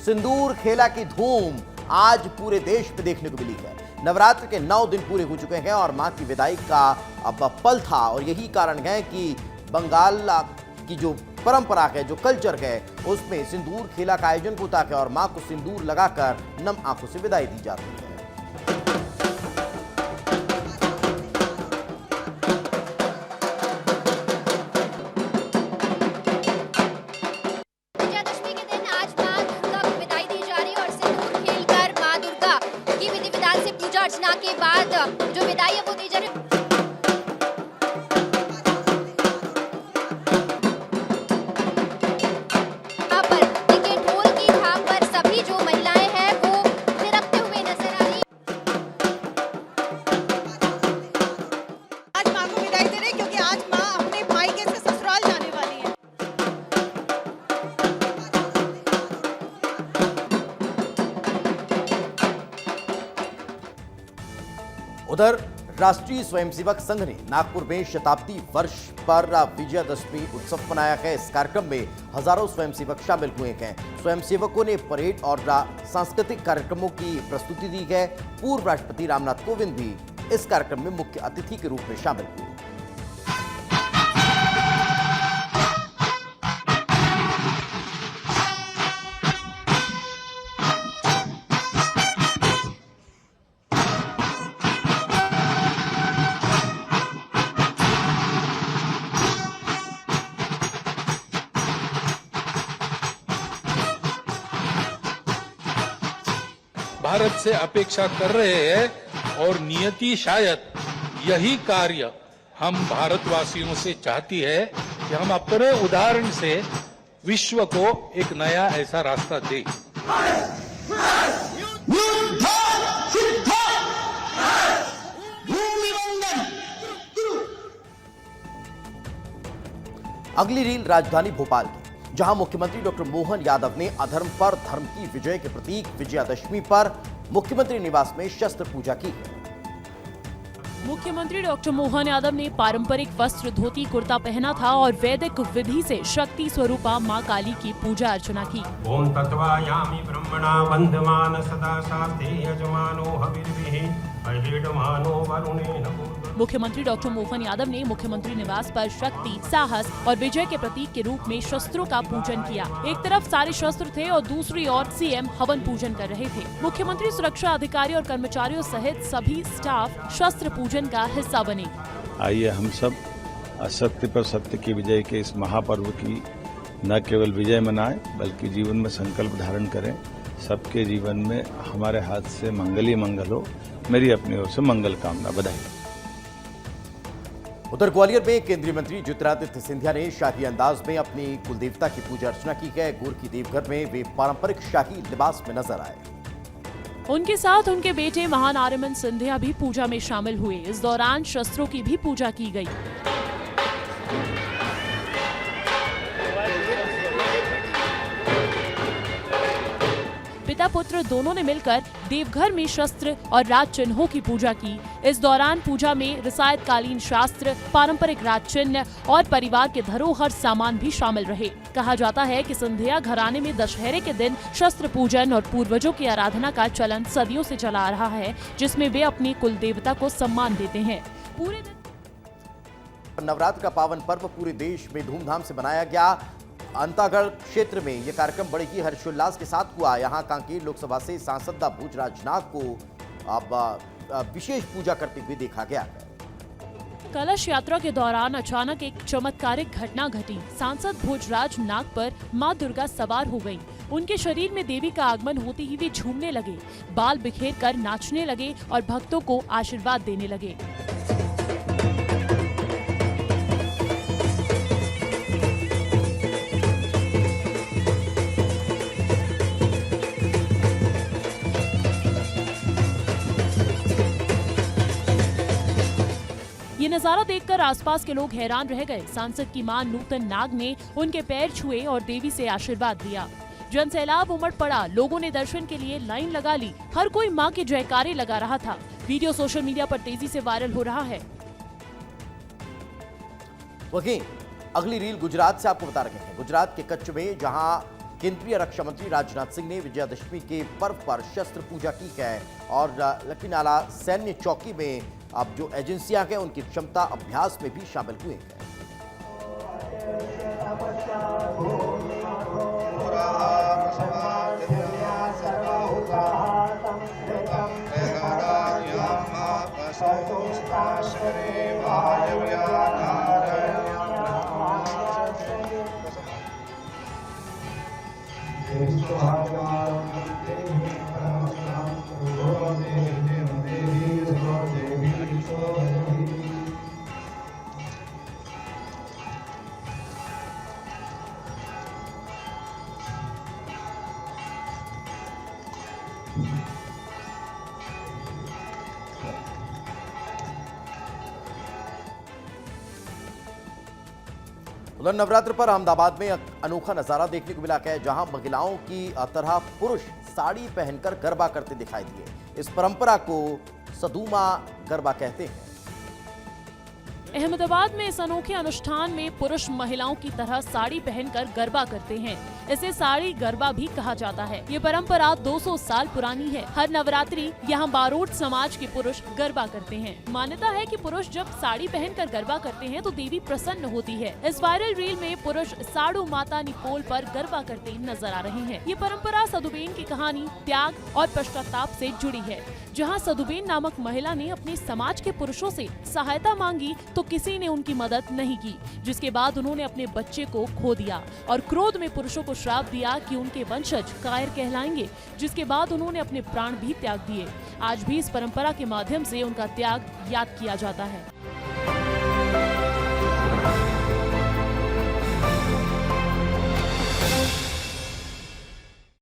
सिंदूर खेला की धूम आज पूरे देश में देखने को मिली है। नवरात्र के 9 दिन पूरे हो चुके हैं और मां की विदाई का अब पल था और यही कारण है कि बंगाल की जो परंपरा है, जो कल्चर है, उसमें सिंदूर खेला का आयोजन होता है और मां को सिंदूर लगाकर नम आंखों से विदाई दी जाती है। विजयादशमी के दिन आज मां दुर्गा को विदाई दी जा रही है और सिंदूर खेलकर मां दुर्गा की विधि विधान से पूजा अर्चना के बाद जो विदाई है वो दी जा रही है। उधर राष्ट्रीय स्वयंसेवक संघ ने नागपुर में शताब्दी वर्ष पर विजयादशमी उत्सव मनाया है। इस कार्यक्रम में हजारों स्वयंसेवक शामिल हुए हैं। स्वयंसेवकों ने परेड और सांस्कृतिक कार्यक्रमों की प्रस्तुति दी है। पूर्व राष्ट्रपति रामनाथ कोविंद भी इस कार्यक्रम में मुख्य अतिथि के रूप में शामिल हुए। भारत से अपेक्षा कर रहे हैं और नियति शायद यही कार्य हम भारतवासियों से चाहती है कि हम अपने उदाहरण से विश्व को एक नया ऐसा रास्ता दें। अगली रील राजधानी भोपाल की, जहां मुख्यमंत्री डॉक्टर मोहन यादव ने अधर्म पर धर्म की विजय के प्रतीक विजयादशमी पर मुख्यमंत्री निवास में शस्त्र पूजा की। मुख्यमंत्री डॉक्टर मोहन यादव ने पारंपरिक वस्त्र धोती कुर्ता पहना था और वैदिक विधि से शक्ति स्वरूपा मां काली की पूजा अर्चना की। ओम तत्वायामि ब्रह्मणा बंधमान सदा शास्त्रे यजमानो हविर्भिः अहिडमानो वरुणेन। मुख्यमंत्री डॉक्टर मोहन यादव ने मुख्यमंत्री निवास पर शक्ति, साहस और विजय के प्रतीक के रूप में शस्त्रों का पूजन किया। एक तरफ सारे शस्त्र थे और दूसरी ओर सीएम हवन पूजन कर रहे थे। मुख्यमंत्री सुरक्षा अधिकारी और कर्मचारियों सहित सभी स्टाफ शस्त्र पूजन का हिस्सा बने। आइए हम सब असत्य पर सत्य की विजय के इस महापर्व की न केवल विजय मनाएं बल्कि जीवन में संकल्प धारण करें। सबके जीवन में हमारे हाथ से मंगल ही मंगल हो। मेरी अपनी ओर से मंगल कामना, बधाई। उधर ग्वालियर में केंद्रीय मंत्री ज्योतिरादित्य सिंधिया ने शाही अंदाज में अपनी कुलदेवता की पूजा अर्चना की है। गोरखी देवघर में वे पारंपरिक शाही लिबास में नजर आए। उनके साथ उनके बेटे महान आर्यमन सिंधिया भी पूजा में शामिल हुए। इस दौरान शस्त्रों की भी पूजा की गई। पिता पुत्र दोनों ने मिलकर देवघर में शस्त्र और राज चिन्हों की पूजा की। इस दौरान पूजा में रिसायतकालीन शास्त्र, पारंपरिक राज चिन्ह और परिवार के धरोहर सामान भी शामिल रहे। कहा जाता है कि सिंधिया घराने में दशहरे के दिन शस्त्र पूजन और पूर्वजों की आराधना का चलन सदियों से चला आ रहा है, जिसमें वे अपनी कुल देवता को सम्मान देते हैं। पूरे दिन नवरात्र का पावन पर्व पूरे देश में धूमधाम से मनाया गया। अंतागढ़ क्षेत्र में यह कार्यक्रम बड़े ही हर्षोल्लास के साथ हुआ। यहां कांकेर लोकसभा से सांसद भूजराज नाग को अब विशेष पूजा करते हुए देखा गया। कलश यात्रा के दौरान अचानक एक चमत्कारिक घटना घटी। सांसद भूजराज नाग पर मां दुर्गा सवार हो गईं। उनके शरीर में देवी का आगमन होते ही वे झूमने लगे, बाल बिखेर कर नाचने लगे और भक्तों को आशीर्वाद देने लगे। ये नजारा देखकर आसपास के लोग हैरान रह गए। सांसद की मां नूतन नाग ने उनके पैर छुए और देवी से आशीर्वाद दिया। जन सैलाब उमड़ पड़ा। लोगों ने दर्शन के लिए लाइन लगा ली। हर कोई मां के जयकारे लगा रहा था। वीडियो सोशल मीडिया पर तेजी से वायरल हो रहा है। वहीं अगली रील गुजरात से आपको बता रहे हैं। गुजरात के कच्छ में जहां केंद्रीय रक्षा मंत्री राजनाथ सिंह ने विजयादशमी के पर्व पर शस्त्र पूजा की है और लकीनाला सैन्य चौकी में अब जो एजेंसियां हैं उनकी क्षमता अभ्यास में भी शामिल हुए हैं। उधर नवरात्र पर अहमदाबाद में अनोखा नजारा देखने को मिला है, जहां महिलाओं की तरह पुरुष साड़ी पहनकर गरबा करते दिखाई दिए। इस परंपरा को सदुमा गरबा कहते हैं। अहमदाबाद में इस अनोखे अनुष्ठान में पुरुष महिलाओं की तरह साड़ी पहनकर गरबा करते हैं। इसे साड़ी गरबा भी कहा जाता है। ये परंपरा 200 साल पुरानी है। हर नवरात्रि यहाँ बारोट समाज के पुरुष गरबा करते हैं। मान्यता है कि पुरुष जब साड़ी पहनकर गरबा करते हैं तो देवी प्रसन्न होती है। इस वायरल रील में पुरुष साड़ू माता निपोल पर गरबा करते नजर आ रहे हैं। ये परंपरा सदुबेन की कहानी त्याग और पश्चाताप से जुड़ी है, जहाँ सदुबेन नामक महिला ने अपने समाज के पुरुषों से सहायता मांगी तो किसी ने उनकी मदद नहीं की, जिसके बाद उन्होंने अपने बच्चे को खो दिया और क्रोध में पुरुषों को श्राप दिया कि उनके वंशज कायर कहलाएंगे, जिसके बाद उन्होंने अपने प्राण भी त्याग दिए। आज भी इस परंपरा के माध्यम से उनका त्याग याद किया जाता है।